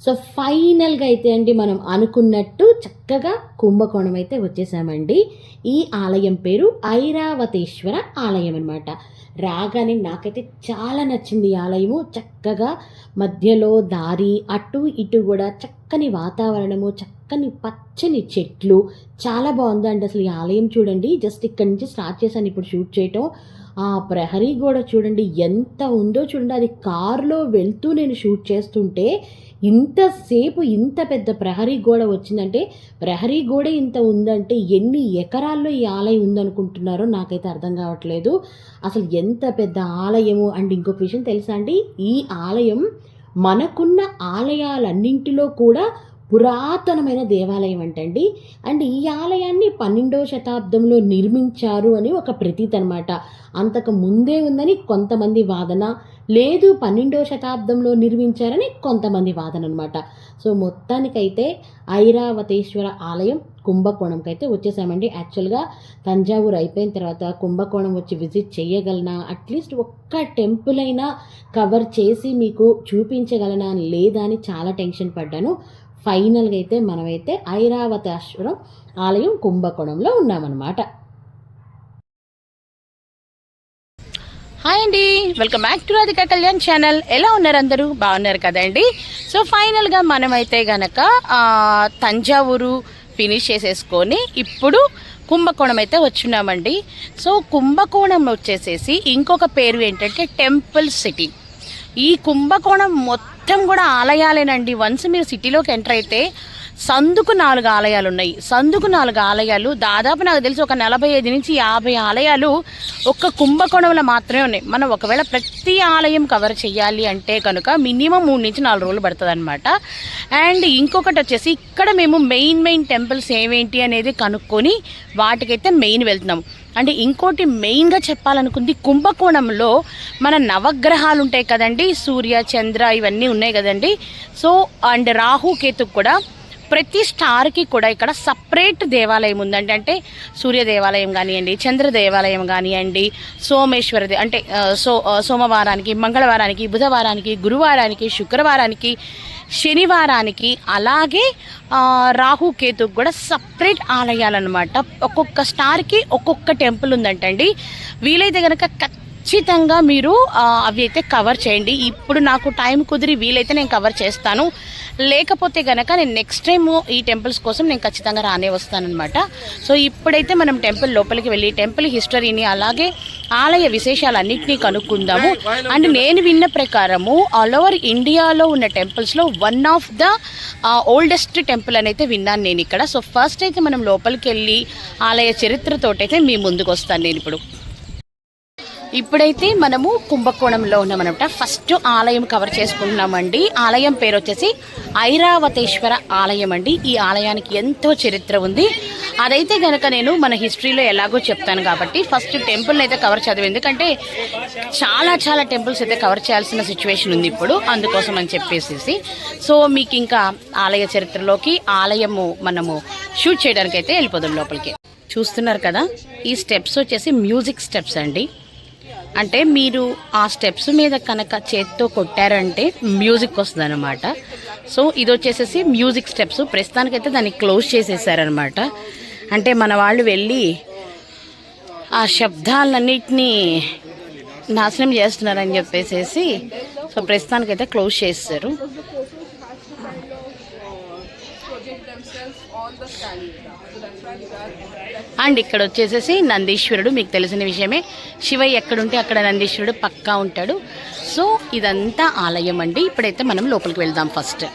So ఫైనల్గా అయితే అండి మనం అనుకున్నట్టు చక్కగా కుంభకోణం అయితే వచ్చేసామండి. ఈ ఆలయం పేరు ఐరావతేశ్వర ఆలయం అనమాట. రాగానే నాకైతే చాలా నచ్చింది ఈ ఆలయము. చక్కగా మధ్యలో దారి, అటు ఇటు కూడా చక్కని వాతావరణము, చక్కని పచ్చని చెట్లు, చాలా బాగుందండి అసలు ఈ ఆలయం. చూడండి, జస్ట్ ఇక్కడి నుంచి స్టార్ట్ చేశాను ఇప్పుడు షూట్ చేయటం. ఆ ప్రహరీ గోడ చూడండి ఎంత ఉందో చూడండి. అది కారులో వెళ్తూ నేను షూట్ చేస్తుంటే ఇంతసేపు ఇంత పెద్ద ప్రహరీ గోడ వచ్చిందంటే, ప్రహరీ గోడ ఇంత ఉందంటే ఎన్ని ఎకరాల్లో ఈ ఆలయం ఉందనుకుంటున్నారో నాకైతే అర్థం కావట్లేదు. అసలు ఎంత పెద్ద ఆలయము. అండ్ ఇంకొక విషయం తెలుసా అండి, ఈ ఆలయం మనకున్న ఆలయాలన్నింటిలో కూడా పురాతనమైన దేవాలయం అంటండి. అండ్ ఈ ఆలయాన్ని 12వ శతాబ్దంలో నిర్మించారు అని ఒక ప్రతీతి అనమాట. అంతకు ముందే ఉందని కొంతమంది వాదన, లేదు 12వ శతాబ్దంలో నిర్మించారని కొంతమంది వాదన అనమాట. సో మొత్తానికైతే ఐరావతేశ్వర ఆలయం కుంభకోణంకి అయితే వచ్చేసామండి. యాక్చువల్గా తంజావూరు అయిపోయిన తర్వాత కుంభకోణం వచ్చి విజిట్ చేయగలనా, అట్లీస్ట్ ఒక్క టెంపుల్ అయినా కవర్ చేసి మీకు చూపించగలనా లేదా అని చాలా టెన్షన్ పడ్డాను. ఫైనల్గా అయితే మనమైతే ఐరావతేశ్వరం ఆలయం కుంభకోణంలో ఉన్నామన్నమాట. హాయ్ అండి, welcome back to Radhika Kalyan channel. ఎలా ఉన్నారు అందరూ? బాగున్నారు కదండి. సో ఫైనల్గా మనమైతే గనక తంజావూరు ఫినిష్ చేసేసుకొని ఇప్పుడు కుంభకోణం అయితే వచ్చున్నామండి. సో కుంభకోణం వచ్చేసేసి ఇంకొక పేరు ఏంటంటే టెంపుల్ సిటీ. ఈ కుంభకోణం మొత్తం కూడా ఆలయాలేనండి. వన్స్ మీరు సిటీలోకి ఎంటర్ అయితే సందుకు 4 ఆలయాలు ఉన్నాయి. సందుకు 4 ఆలయాలు, దాదాపు నాకు తెలిసి ఒక 45 నుంచి 50 ఆలయాలు ఒక్క కుంభకోణంలో మాత్రమే ఉన్నాయి. మనం ఒకవేళ ప్రతి ఆలయం కవర్ చేయాలి అంటే కనుక మినిమం 3 నుంచి 4 రోజులు పడుతుంది అనమాట. అండ్ ఇంకొకటి వచ్చేసి ఇక్కడ మేము మెయిన్ టెంపుల్స్ ఏమేంటి అనేది కనుక్కొని వాటికైతే మెయిన్ వెళ్తున్నాం. అంటే ఇంకోటి మెయిన్గా చెప్పాలనుకుంది, కుంభకోణంలో మన నవగ్రహాలు ఉంటాయి కదండి, సూర్య చంద్ర ఇవన్నీ ఉన్నాయి కదండి. సో అండ్ రాహు కేతు కూడా ప్రతి స్టార్కి కూడా ఇక్కడ సపరేట్ దేవాలయం ఉందండి. అంటే సూర్య దేవాలయం కానివ్వండి, చంద్ర దేవాలయం కానివ్వండి, సోమేశ్వర అంటే సోమవారానికి, మంగళవారానికి, బుధవారానికి, గురువారానికి, శుక్రవారానికి, శనివారానికి, అలాగే రాహుకేతుకు కూడా సపరేట్ ఆలయాలు అనమాట. ఒక్కొక్క స్టార్కి ఒక్కొక్క టెంపుల్ ఉందంటండి. వీలైతే కనుక ఖచ్చితంగా మీరు అవి అయితే కవర్ చేయండి. ఇప్పుడు నాకు టైం కుదిరి వీలైతే నేను కవర్ చేస్తాను, లేకపోతే కనుక నేను నెక్స్ట్ టైం ఈ టెంపుల్స్ కోసం నేను ఖచ్చితంగా రానే వస్తానన్నమాట. సో ఇప్పుడైతే మనం టెంపుల్ లోపలికి వెళ్ళి టెంపుల్ హిస్టరీని అలాగే ఆలయ విశేషాలన్నింటినీ కనుక్కుందాము. అండ్ నేను విన్న ప్రకారము ఆల్ ఓవర్ ఇండియాలో ఉన్న టెంపుల్స్లో one of the oldest temple అని అయితే విన్నాను నేను ఇక్కడ. సో ఫస్ట్ అయితే మనం లోపలికి వెళ్ళి ఆలయ చరిత్రతోటైతే మీ ముందుకు వస్తాను నేను ఇప్పుడు. ఇప్పుడైతే మనము కుంభకోణంలో ఉన్నామన్నమాట. ఫస్ట్ ఆలయం కవర్ చేసుకుంటున్నామండి. ఆలయం పేరు వచ్చేసి ఐరావతేశ్వర ఆలయం అండి. ఈ ఆలయానికి ఎంతో చరిత్ర ఉంది. అదైతే కనుక నేను మన హిస్టరీలో ఎలాగో చెప్తాను కాబట్టి ఫస్ట్ టెంపుల్ని అయితే కవర్ చదివి, ఎందుకంటే చాలా టెంపుల్స్ అయితే కవర్ చేయాల్సిన సిచ్యువేషన్ ఉంది ఇప్పుడు, అందుకోసం అని చెప్పేసి. సో మీకు ఇంకా ఆలయ చరిత్రలోకి ఆలయము మనము షూట్ చేయడానికి అయితే వెళ్ళిపోదాం లోపలికి. చూస్తున్నారు కదా, ఈ స్టెప్స్ వచ్చేసి మ్యూజిక్ స్టెప్స్ అండి. అంటే మీరు ఆ స్టెప్స్ మీద కనుక చేత్తో కొట్టారంటే మ్యూజిక్ వస్తుంది అనమాట. సో ఇది వచ్చేసేసి మ్యూజిక్ స్టెప్స్. ప్రస్తుతానికైతే దాన్ని క్లోజ్ చేసేసారనమాట. అంటే మన వాళ్ళు వెళ్ళి ఆ శబ్దాలన్నిటినీ నాశనం చేస్తున్నారని చెప్పేసి సో ప్రస్తుతానికైతే క్లోజ్ చేస్తారు. అండ్ ఇక్కడ వచ్చేసేసి నందీశ్వరుడు, మీకు తెలిసిన విషయమే, శివయ్య ఎక్కడుంటే అక్కడ నందీశ్వరుడు పక్కా ఉంటాడు. సో ఇదంతా ఆలయం అండి. ఇప్పుడైతే మనం లోపలికి వెళ్దాం ఫస్ట్.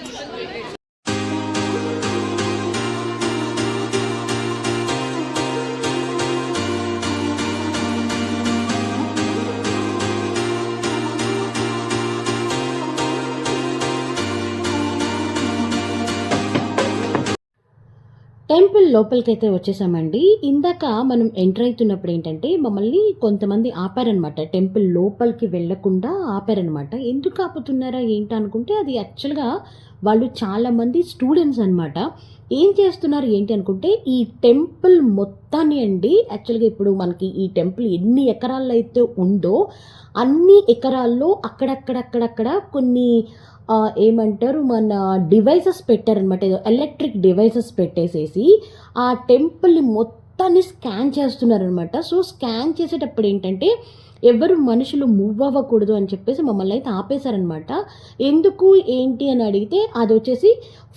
టెంపుల్ లోపలికైతే వచ్చేసామండి. ఇందాక మనం ఎంటర్ అవుతున్నప్పుడు ఏంటంటే మమ్మల్ని కొంతమంది ఆపారనమాట. టెంపుల్ లోపలికి వెళ్ళకుండా ఆపారనమాట. ఎందుకు ఆపుతున్నారా ఏంటి అనుకుంటే అది యాక్చువల్గా వాళ్ళు చాలామంది స్టూడెంట్స్ అనమాట. ఏం చేస్తున్నారు ఏంటి అనుకుంటే ఈ టెంపుల్ మొత్తాన్ని అండి, యాక్చువల్గా ఇప్పుడు మనకి ఈ టెంపుల్ ఎన్ని ఎకరాల్లో అయితే ఉందో అన్ని ఎకరాల్లో అక్కడక్కడక్కడక్కడ కొన్ని ఏమంటారు మన డివైసెస్ పెట్టారనమాట. ఏదో ఎలక్ట్రిక్ డివైసెస్ పెట్టేసేసి ఆ టెంపుల్ని మొత్తాన్ని స్కాన్ చేస్తున్నారనమాట. సో స్కాన్ చేసేటప్పుడు ఏంటంటే ఎవరు మనుషులు మూవ్ అవ్వకూడదు అని చెప్పేసి మమ్మల్ని అయితే ఆపేశారనమాట. ఎందుకు ఏంటి అని అడిగితే అది వచ్చేసి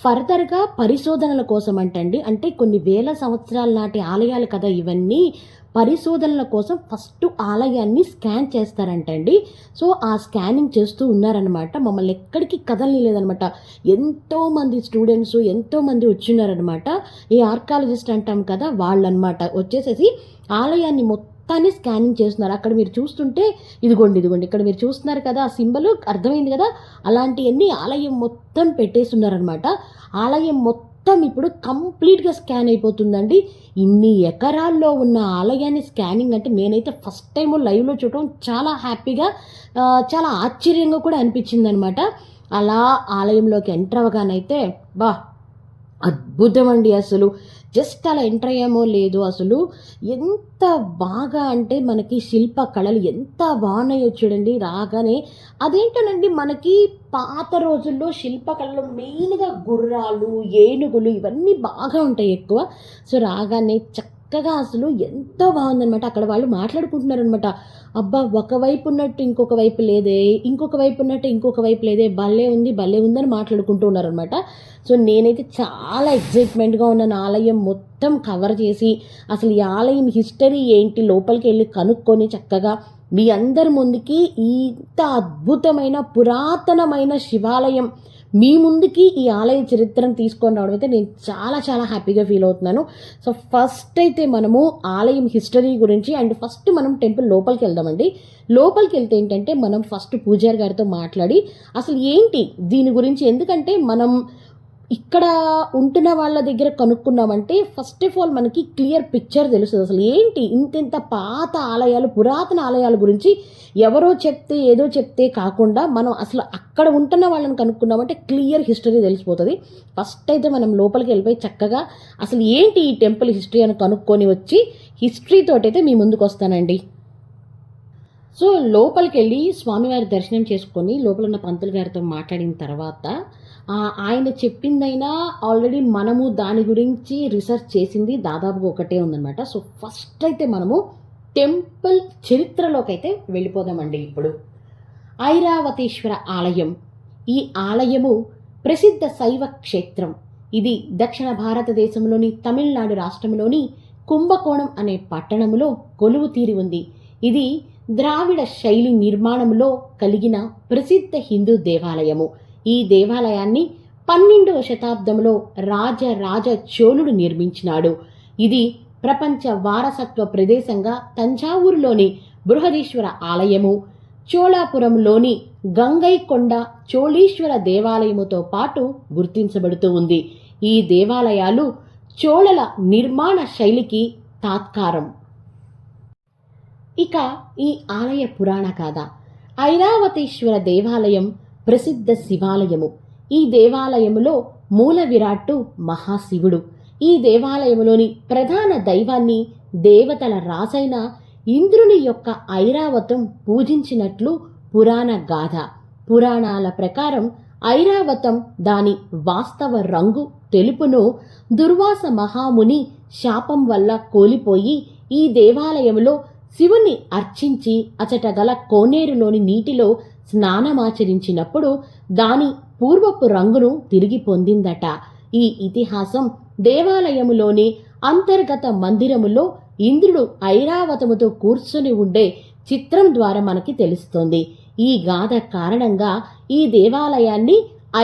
ఫర్దర్గా పరిశోధనల కోసం అంటండి. అంటే కొన్ని వేల సంవత్సరాల నాటి ఆలయాలు కదా ఇవన్నీ, పరిశోధనల కోసం ఫస్ట్ ఆలయాన్ని స్కాన్ చేస్తారంటండి. సో ఆ స్కానింగ్ చేస్తూ ఉన్నారనమాట. మమ్మల్ని ఎక్కడికి కదలలేదనమాట. ఎంతోమంది స్టూడెంట్స్ ఎంతోమంది వచ్చిన్నారనమాట. ఈ ఆర్కాలజిస్ట్ అంటాం కదా వాళ్ళనమాట. వచ్చేసేసి ఆలయాన్ని మొత్తాన్ని స్కానింగ్ చేస్తున్నారు. అక్కడ మీరు చూస్తుంటే ఇదిగోండి ఇక్కడ మీరు చూస్తున్నారు కదా ఆ సింబల్, అర్థమైంది కదా, అలాంటివన్నీ ఆలయం మొత్తం పెట్టేస్తున్నారనమాట. ఆలయం మొత్తం ఇప్పుడు కంప్లీట్గా స్కాన్ అయిపోతుందండి. ఇన్ని ఎకరాల్లో ఉన్న ఆలయాన్ని స్కానింగ్ అంటే నేనైతే ఫస్ట్ టైం లైవ్లో చూడటం చాలా హ్యాపీగా, చాలా ఆశ్చర్యంగా కూడా అనిపించింది అనమాట. అలా ఆలయంలోకి ఎంటర్ అవ్వగానైతే అద్భుతం అండి. అసలు జస్ట్ అలా ఎంటర్ అయ్యామో లేదో అసలు ఎంత బాగా అంటే మనకి శిల్ప కళలు ఎంత బాగున్నాయో చూడండి రాగానే. అదేంటోనండి మనకి పాత రోజుల్లో శిల్పకళలు మెయిన్గా గుర్రాలు, ఏనుగులు ఇవన్నీ బాగా ఉంటాయి ఎక్కువ. సో రాగానే చక్కగా అసలు ఎంతో బాగుందనమాట. అక్కడ వాళ్ళు మాట్లాడుకుంటున్నారనమాట. అబ్బా ఒకవైపు ఉన్నట్టు ఇంకొక వైపు లేదే, ఇంకొక వైపు ఉన్నట్టు ఇంకొక వైపు లేదే, భలే ఉందని మాట్లాడుకుంటూ ఉన్నారనమాట. సో నేనైతే చాలా ఎగ్జైట్మెంట్గా ఉన్నాను. ఆలయం మొత్తం కవర్ చేసి అసలు ఈ ఆలయం హిస్టరీ ఏంటి లోపలికి వెళ్ళి కనుక్కొని చక్కగా మీ అందరి ముందుకి ఇంత అద్భుతమైన పురాతనమైన శివాలయం మీ ముందుకి ఈ ఆలయ చరిత్రను తీసుకొని రావడం అయితే నేను చాలా చాలా హ్యాపీగా ఫీల్ అవుతున్నాను. సో ఫస్ట్ అయితే మనము ఆలయం హిస్టరీ గురించి అండ్ ఫస్ట్ మనం టెంపుల్ లోపలికి వెళ్దామండి. లోపలికి వెళ్తే ఏంటంటే మనం ఫస్ట్ పూజారి గారితో మాట్లాడి అసలు ఏంటి దీని గురించి, ఎందుకంటే మనం ఇక్కడ ఉంటున్న వాళ్ళ దగ్గర కనుక్కున్నామంటే ఫస్ట్ ఆఫ్ ఆల్ మనకి క్లియర్ పిక్చర్ తెలుస్తుంది. అసలు ఏంటి ఇంత పాత ఆలయాలు, పురాతన ఆలయాల గురించి ఎవరో చెప్తే ఏదో చెప్తే కాకుండా మనం అసలు అక్కడ ఉంటున్న వాళ్ళని కనుక్కున్నామంటే క్లియర్ హిస్టరీ తెలిసిపోతుంది. ఫస్ట్ అయితే మనం లోపలికి వెళ్ళిపోయి చక్కగా అసలు ఏంటి ఈ టెంపుల్ హిస్టరీ అని కనుక్కొని వచ్చి హిస్టరీతో అయితే మీ ముందుకు వస్తానండి. సో లోపలికి వెళ్ళి స్వామివారి దర్శనం చేసుకొని లోపల ఉన్న పంతులు గారితో మాట్లాడిన తర్వాత ఆయన చెప్పిందైనా ఆల్రెడీ మనము దాని గురించి రీసెర్చ్ చేసింది దాదాపుగా ఒకటే ఉందన్నమాట. సో ఫస్ట్ అయితే మనము టెంపుల్ చరిత్రలోకి అయితే వెళ్ళిపోదామండి. ఇప్పుడు ఐరావతేశ్వర ఆలయం, ఈ ఆలయము ప్రసిద్ధ శైవ క్షేత్రం. ఇది దక్షిణ భారతదేశంలోని తమిళనాడు రాష్ట్రంలోని కుంభకోణం అనే పట్టణంలో కొలువు తీరి ఉంది. ఇది ద్రావిడ శైలి నిర్మాణంలో కలిగిన ప్రసిద్ధ హిందూ దేవాలయము. ఈ దేవాలయాన్ని 12వ శతాబ్దంలో రాజరాజ చోళుడు నిర్మించినాడు. ఇది ప్రపంచ వారసత్వ ప్రదేశంగా తంజావూరులోని బృహదీశ్వర ఆలయము, చోళాపురంలోని గంగైకొండ చోళీశ్వర దేవాలయముతో పాటు గుర్తించబడుతూ ఉంది. ఈ దేవాలయాలు చోళల నిర్మాణ శైలికి తాత్కారం. ఇక ఈ ఆలయ పురాణ గాథ. ఐరావతేశ్వర దేవాలయం ప్రసిద్ధ శివాలయము. ఈ దేవాలయములో మూల విరాట్టు మహాశివుడు. ఈ దేవాలయములోని ప్రధాన దైవాన్ని దేవతల రాజైన ఇంద్రుని యొక్క ఐరావతం పూజించినట్లు పురాణ గాథ. పురాణాల ప్రకారం ఐరావతం దాని వాస్తవ రంగు తెలుపును దుర్వాస మహాముని శాపం వల్ల కోల్పోయి ఈ దేవాలయంలో శివుని అర్చించి అచట గల కోనేరులోని నీటిలో స్నానమాచరించినప్పుడు దాని పూర్వపు రంగును తిరిగి పొందిందట. ఈ ఇతిహాసం దేవాలయములోని అంతర్గత మందిరములో ఇంద్రుడు ఐరావతముతో కూర్చొని ఉండే చిత్రం ద్వారా మనకి తెలుస్తోంది. ఈ గాథ కారణంగా ఈ దేవాలయాన్ని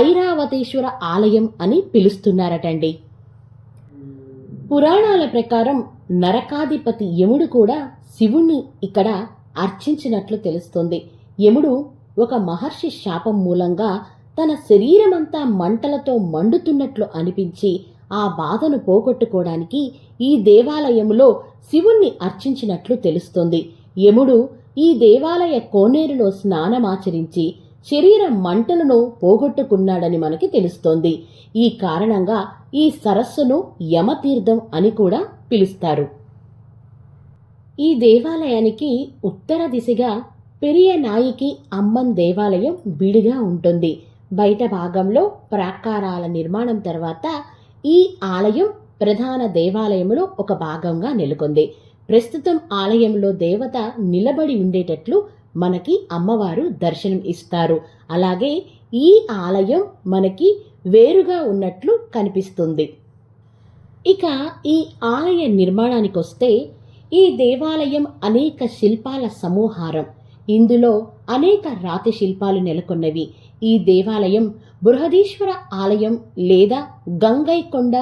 ఐరావతేశ్వర ఆలయం అని పిలుస్తున్నారటండి. పురాణాల ప్రకారం నరకాధిపతి యముడు కూడా శివుణ్ణి ఇక్కడ అర్చించినట్లు తెలుస్తోంది. యముడు ఒక మహర్షి శాపం మూలంగా తన శరీరమంతా మంటలతో మండుతున్నట్లు అనిపించి ఆ బాధను పోగొట్టుకోవడానికి ఈ దేవాలయంలో శివుణ్ణి అర్చించినట్లు తెలుస్తుంది. యముడు ఈ దేవాలయ కోనేరులో స్నానమాచరించి శరీర మంటలను పోగొట్టుకున్నాడని మనకి తెలుస్తోంది. ఈ కారణంగా ఈ సరస్సును యమతీర్థం అని కూడా పిలుస్తారు. ఈ దేవాలయానికి ఉత్తర దిశగా పెరియ నాయికి అమ్మన్ దేవాలయం విడిగా ఉంటుంది. బయట భాగంలో ప్రాకారాల నిర్మాణం తర్వాత ఈ ఆలయం ప్రధాన దేవాలయంలో ఒక భాగంగా నెలకొంది. ప్రస్తుతం ఆలయంలో దేవత నిలబడి ఉండేటట్లు మనకి అమ్మవారు దర్శనం ఇస్తారు. అలాగే ఈ ఆలయం మనకి వేరుగా ఉన్నట్లు కనిపిస్తుంది. ఇక ఈ ఆలయ నిర్మాణానికి వస్తే ఈ దేవాలయం అనేక శిల్పాల సమూహారం. ఇందులో అనేక రాతి శిల్పాలు నెలకొన్నవి. ఈ దేవాలయం బృహదీశ్వర ఆలయం లేదా గంగైకొండ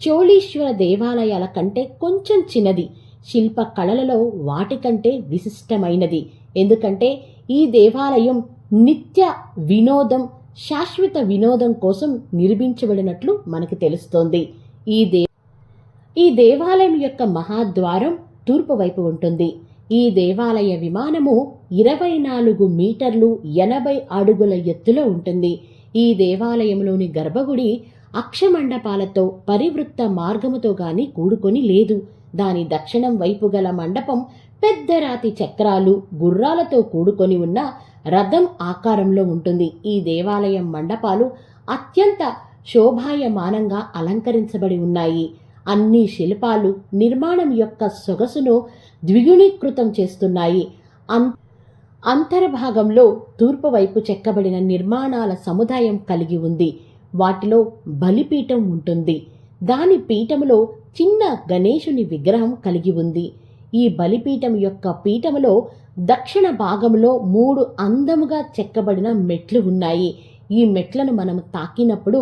చోళీశ్వర దేవాలయాల కంటే కొంచెం చిన్నది. శిల్ప కళలలో వాటికంటే విశిష్టమైనది. ఎందుకంటే ఈ దేవాలయం నిత్య వినోదం, శాశ్వత వినోదం కోసం నిర్మించబడినట్లు మనకు తెలుస్తోంది. ఈ దేవాలయం యొక్క మహాద్వారం తూర్పు వైపు ఉంటుంది. ఈ దేవాలయ విమానము 24 మీటర్లు 80 అడుగుల ఎత్తులో ఉంటుంది. ఈ దేవాలయంలోని గర్భగుడి అక్షమండపాలతో పరివృత్త మార్గముతో గాని కూడుకొని లేదు. దాని దక్షిణం వైపు గల మండపం పెద్ద రాతి చక్రాలు, గుర్రాలతో కూడుకొని ఉన్న రథం ఆకారంలో ఉంటుంది. ఈ దేవాలయం మండపాలు అత్యంత శోభాయమానంగా అలంకరించబడి ఉన్నాయి. అన్ని శిల్పాలు నిర్మాణం యొక్క సొగసును ద్విగుణీకృతం చేస్తున్నాయి. అంతర్భాగంలో తూర్పు వైపు చెక్కబడిన నిర్మాణాల సముదాయం కలిగి ఉంది. వాటిలో బలిపీఠం ఉంటుంది. దాని పీఠములో చిన్న గణేశుని విగ్రహం కలిగి ఉంది. ఈ బలిపీఠం యొక్క పీఠములో దక్షిణ భాగంలో 3 అందముగా చెక్కబడిన మెట్లు ఉన్నాయి. ఈ మెట్లను మనం తాకినప్పుడు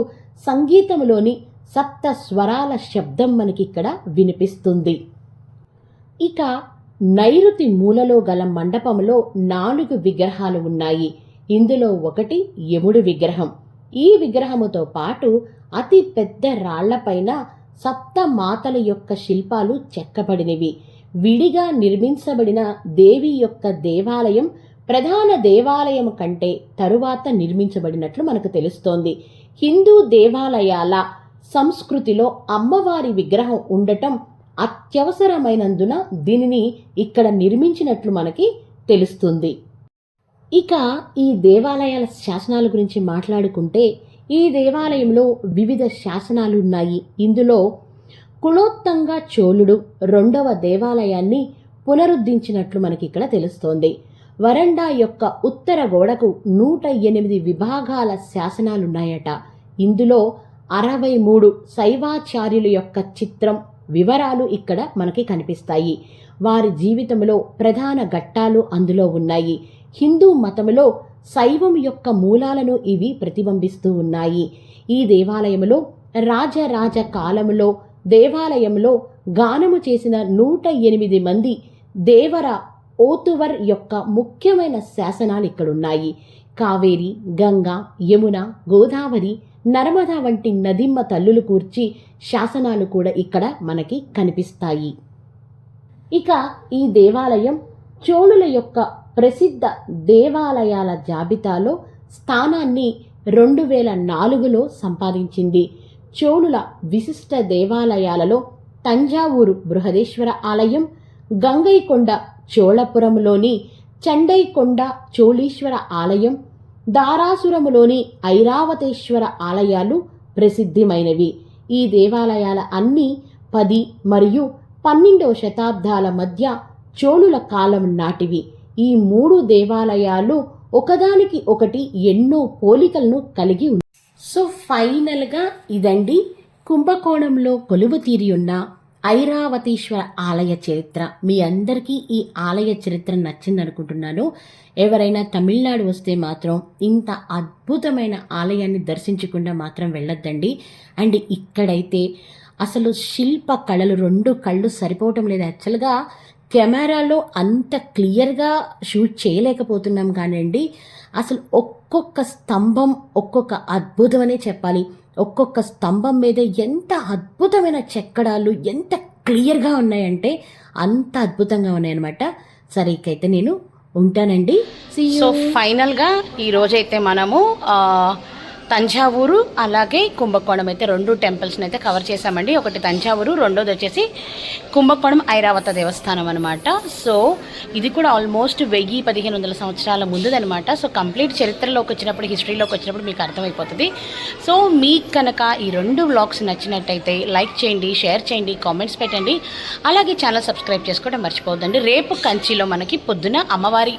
సంగీతంలోని సప్త స్వరాల శబ్దం మనకి ఇక్కడ వినిపిస్తుంది. ఇక నైరుతి మూలలో గల మండపంలో 4 విగ్రహాలు ఉన్నాయి. ఇందులో ఒకటి యముడి విగ్రహం. ఈ విగ్రహముతో పాటు అతి పెద్ద రాళ్లపైన సప్త మాతల యొక్క శిల్పాలు చెక్కబడినవి. విడిగా నిర్మించబడిన దేవి యొక్క దేవాలయం ప్రధాన దేవాలయం కంటే తరువాత నిర్మించబడినట్లు మనకు తెలుస్తోంది. హిందూ దేవాలయాల సంస్కృతిలో అమ్మవారి విగ్రహం ఉండటం అత్యవసరమైనందున దీనిని ఇక్కడ నిర్మించినట్లు మనకి తెలుస్తుంది. ఇక ఈ దేవాలయాల శాసనాల గురించి మాట్లాడుకుంటే ఈ దేవాలయంలో వివిధ శాసనాలు ఉన్నాయి. ఇందులో కులోత్తంగ చోళుడు 2వ దేవాలయాన్ని పునరుద్ధరించినట్లు మనకి ఇక్కడ తెలుస్తోంది. వరండా యొక్క ఉత్తర గోడకు 108 విభాగాల శాసనాలున్నాయట. ఇందులో 63 శైవాచార్యుల యొక్క చిత్రం, వివరాలు ఇక్కడ మనకి కనిపిస్తాయి. వారి జీవితంలో ప్రధాన ఘట్టాలు అందులో ఉన్నాయి. హిందూ మతంలో శైవం యొక్క మూలాలను ఇవి ప్రతిబింబిస్తూ ఉన్నాయి. ఈ దేవాలయంలో రాజరాజ కాలంలో దేవాలయంలో గానము చేసిన 108 మంది దేవర ఓతువర్ యొక్క ముఖ్యమైన శాసనాలు ఇక్కడున్నాయి. కావేరి, గంగా, యమున, గోదావరి, నర్మదా వంటి నదిమ్మ తల్లులు కూర్చి శాసనాలు కూడా ఇక్కడ మనకి కనిపిస్తాయి. ఇక ఈ దేవాలయం చోళుల యొక్క ప్రసిద్ధ దేవాలయాల జాబితాలో స్థానాన్ని 2004లో సంపాదించింది. చోళుల విశిష్ట దేవాలయాలలో తంజావూరు బృహదేశ్వర ఆలయం, గంగైకొండ చోళపురంలోని చండైకొండ చోళీశ్వర ఆలయం, దారాసురములోని ఐరావతేశ్వర ఆలయాలు ప్రసిద్ధిమైనవి. ఈ దేవాలయాల అన్నీ 10 మరియు 12వ శతాబ్దాల మధ్య చోళుల కాలం నాటివి. ఈ 3 దేవాలయాలు ఒకదానికి ఒకటి ఎన్నో పోలికలను కలిగి ఉన్నాయి. సో ఫైనల్గా ఇదండి కుంభకోణంలో కొలువు తీరి ఉన్న ఐరావతీశ్వర ఆలయ చరిత్ర. మీ అందరికీ ఈ ఆలయ చరిత్ర నచ్చిందనుకుంటున్నాను. ఎవరైనా తమిళనాడు వస్తే మాత్రం ఇంత అద్భుతమైన ఆలయాన్ని దర్శించకుండా మాత్రం వెళ్ళొద్దండి. అండ్ ఇక్కడైతే అసలు శిల్ప కళలు 2 కళ్ళు సరిపోవటం లేదు. యాక్చువల్గా కెమెరాలో అంత క్లియర్గా షూట్ చేయలేకపోతున్నాం కానివ్వండి, అసలు ఒక్కొక్క స్తంభం ఒక్కొక్క అద్భుతం అనే చెప్పాలి. ఒక్కొక్క స్తంభం మీద ఎంత అద్భుతమైన చెక్కడాలు ఎంత క్లియర్గా ఉన్నాయంటే అంత అద్భుతంగా ఉన్నాయన్నమాట. సరే ఇకైతే నేను ఉంటానండి. సో ఫైనల్గా ఈరోజైతే మనము తంజావూరు అలాగే కుంభకోణం అయితే 2 టెంపుల్స్ని అయితే కవర్ చేసామండి. ఒకటి తంజావూరు, రెండోది వచ్చేసి కుంభకోణం ఐరావత దేవస్థానం అనమాట. సో ఇది కూడా ఆల్మోస్ట్ 1000-1500 సంవత్సరాల ముందుదనమాట. సో కంప్లీట్ చరిత్రలోకి వచ్చినప్పుడు, హిస్టరీలోకి వచ్చినప్పుడు మీకు అర్థమైపోతుంది. సో మీకు కనుక ఈ 2 వ్లాగ్స్ నచ్చినట్టయితే లైక్ చేయండి, షేర్ చేయండి, కామెంట్స్ పెట్టండి. అలాగే ఛానల్ సబ్స్క్రైబ్ చేసుకోవడం మర్చిపోవద్దండి. రేపు కంచిలో మనకి పొద్దున అమ్మవారి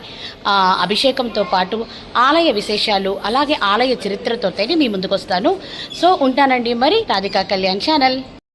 అభిషేకంతో పాటు ఆలయ విశేషాలు అలాగే ఆలయ చరిత్రతో మీ ముందుకు వస్తాను. సో ఉంటానండి మరి రాధికా కళ్యాణ్ ఛానల్.